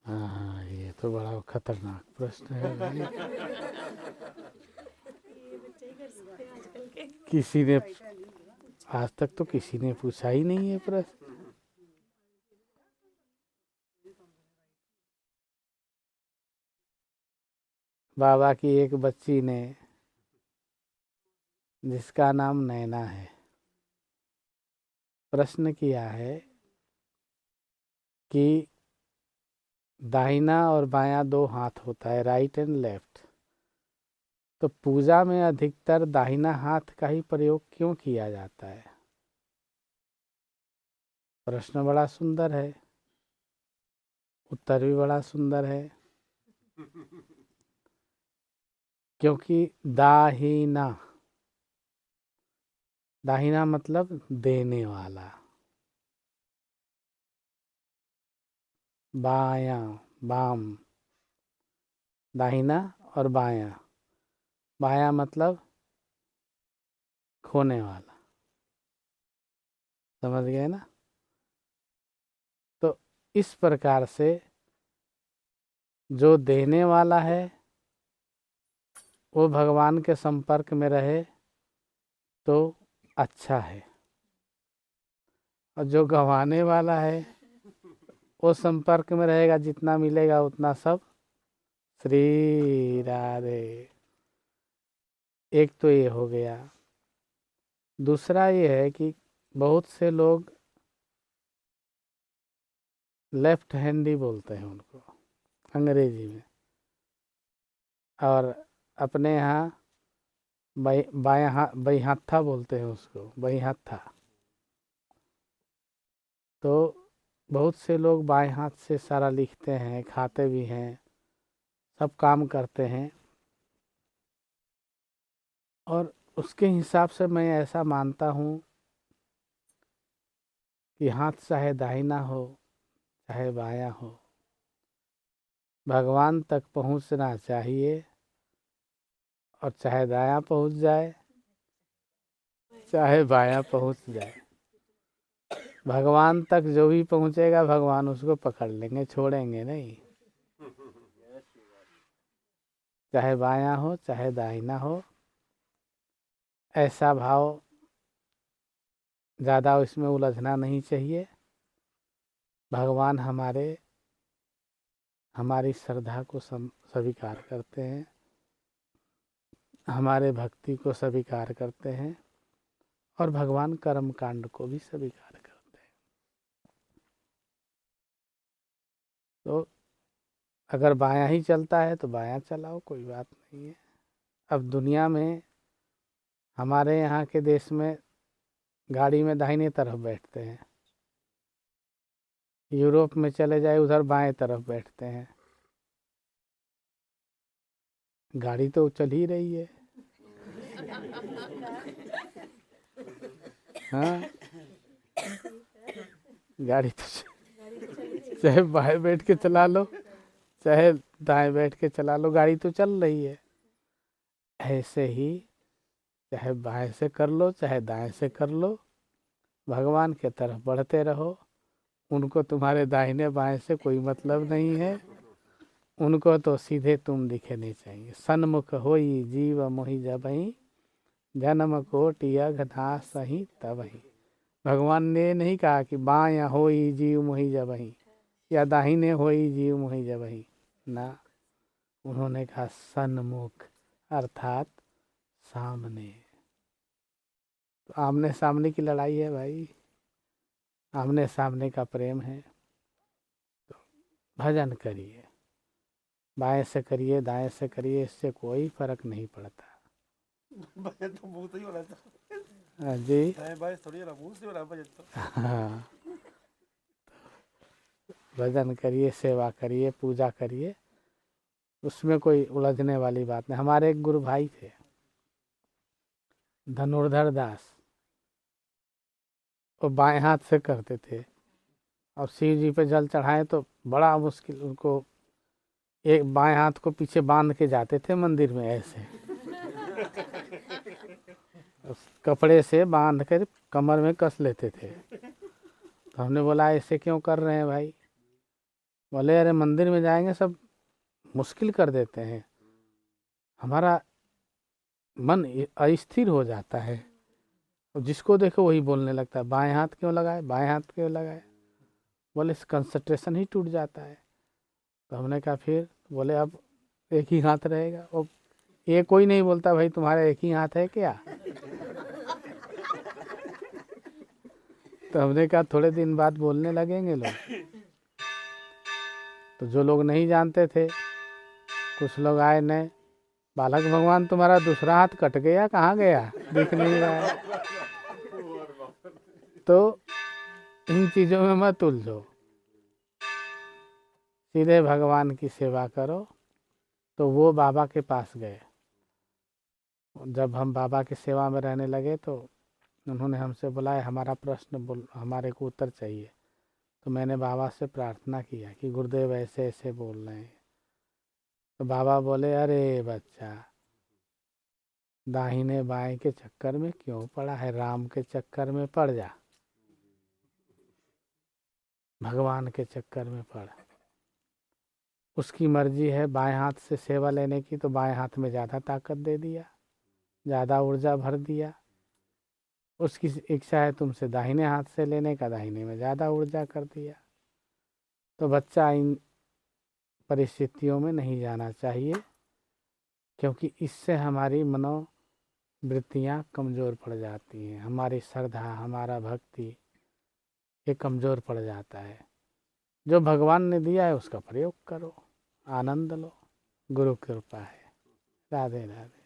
हाँ, ये तो बड़ा खतरनाक प्रश्न है भाई। किसी ने आज तक तो किसी ने पूछा ही नहीं है प्रश्न। बाबा की एक बच्ची ने, जिसका नाम नैना है, प्रश्न किया है कि दाहिना और बायां दो हाथ होता है, राइट एंड लेफ्ट, तो पूजा में अधिकतर दाहिना हाथ का ही प्रयोग क्यों किया जाता है? प्रश्न बड़ा सुंदर है, उत्तर भी बड़ा सुंदर है। क्योंकि दाहिना, दाहिना मतलब देने वाला, बायां, बाम, दाहिना और बायां, बायां मतलब खोने वाला। समझ गए ना? तो इस प्रकार से जो देने वाला है वो भगवान के संपर्क में रहे तो अच्छा है, और जो गंवाने वाला है वो संपर्क में रहेगा, जितना मिलेगा उतना सब श्री राधे। एक तो ये हो गया। दूसरा ये है कि बहुत से लोग लेफ्ट हैंडी बोलते हैं उनको अंग्रेजी में, और अपने यहाँ बायां हाथ बईहाथा बोलते हैं उसको, बईहाथा। तो बहुत से लोग बाएं हाथ से सारा लिखते हैं, खाते भी हैं, सब काम करते हैं, और उसके हिसाब से मैं ऐसा मानता हूँ कि हाथ चाहे दाहिना हो चाहे बायां हो, भगवान तक पहुँचना चाहिए, और चाहे दायां पहुँच जाए चाहे बायां पहुँच जाए, भगवान तक जो भी पहुँचेगा भगवान उसको पकड़ लेंगे, छोड़ेंगे नहीं। चाहे बायां हो चाहे दाहिना हो, ऐसा भाव, ज़्यादा इसमें उलझना नहीं चाहिए। भगवान हमारी श्रद्धा को स्वीकार करते हैं, हमारे भक्ति को स्वीकार करते हैं, और भगवान कर्म कांड को भी स्वीकार करते हैं। तो अगर बायां ही चलता है तो बायां चलाओ, कोई बात नहीं है। अब दुनिया में, हमारे यहाँ के देश में गाड़ी में दाहिने तरफ बैठते हैं, यूरोप में चले जाए उधर बाएं तरफ बैठते हैं। गाड़ी तो चल ही रही है। हाँ, गाड़ी तो चाहे बाएं बैठ के चला लो चाहे दाएं बैठ के चला लो, गाड़ी तो चल रही है। ऐसे ही चाहे बाएं से कर लो चाहे दाएं से कर लो, भगवान के तरफ बढ़ते रहो। उनको तुम्हारे दाहिने बाएं से कोई मतलब नहीं है, उनको तो सीधे तुम दिखने चाहिए। सन्मुख होई जीव मोहि जबहि, जन्म कोटि अघनाश सही तबहि। भगवान ने नहीं कहा कि बायां होई जीव मोहि जबहि या दाहिने होई जीव मोहि जबहि, ना, उन्होंने कहा सन्मुख, अर्थात सामने। तो आमने सामने की लड़ाई है भाई, आमने सामने का प्रेम है। तो भजन करिए, बाएं से करिए दाएं से करिए, इससे कोई फर्क नहीं पड़ता। भजन तो मुंह से ही हो रहा था। हाँ जी, बाय थोड़ी हो रहा, मुंह से हो रहा भजन तो। हाँ, भजन करिए, सेवा करिए, पूजा करिए, उसमें कोई उलझने वाली बात नहीं। हमारे एक गुरु भाई थे, धनुर्धर दास, वो बाएं हाथ से करते थे, और शिव जी पे जल चढ़ाए तो बड़ा मुश्किल, उनको एक बाएं हाथ को पीछे बांध के जाते थे मंदिर में, ऐसे उस कपड़े से बांध कर कमर में कस लेते थे। तो हमने बोला ऐसे क्यों कर रहे हैं भाई? बोले अरे मंदिर में जाएंगे सब मुश्किल कर देते हैं, हमारा मन अस्थिर हो जाता है, और जिसको देखो वही बोलने लगता है, बाएं हाथ क्यों लगाए, बाएं हाथ क्यों लगाए। बोले कंसंट्रेशन ही टूट जाता है। तो हमने कहा फिर, बोले अब एक ही हाथ रहेगा। और ये कोई नहीं बोलता भाई तुम्हारा एक ही हाथ है क्या। तो हमने कहा थोड़े दिन बाद बोलने लगेंगे लोग। तो जो लोग नहीं जानते थे, कुछ लोग आए नए, बालक भगवान तुम्हारा दूसरा हाथ कट गया, कहाँ गया, दिख नहीं रहा है। तो इन चीज़ों में मत उलझो, सीधे भगवान की सेवा करो। तो वो बाबा के पास गए। जब हम बाबा की सेवा में रहने लगे तो उन्होंने हमसे बुलाया, हमारा प्रश्न बोल, हमारे को उत्तर चाहिए। तो मैंने बाबा से प्रार्थना किया कि गुरुदेव ऐसे ऐसे बोल रहे हैं। तो बाबा बोले अरे बच्चा, दाहिने बाएं के चक्कर में क्यों पड़ा है, राम के चक्कर में पड़ जा, भगवान के चक्कर में पड़। उसकी मर्जी है बाएं हाथ से सेवा लेने की, तो बाएं हाथ में ज़्यादा ताकत दे दिया, ज़्यादा ऊर्जा भर दिया। उसकी इच्छा है तुमसे दाहिने हाथ से लेने का, दाहिने में ज़्यादा ऊर्जा कर दिया। तो बच्चा इन परिस्थितियों में नहीं जाना चाहिए, क्योंकि इससे हमारी मनोवृत्तियाँ कमज़ोर पड़ जाती हैं, हमारी श्रद्धा, हमारा भक्ति ये कमज़ोर पड़ जाता है। जो भगवान ने दिया है उसका प्रयोग करो, आनंद लो, गुरु कृपा है। राधे राधे।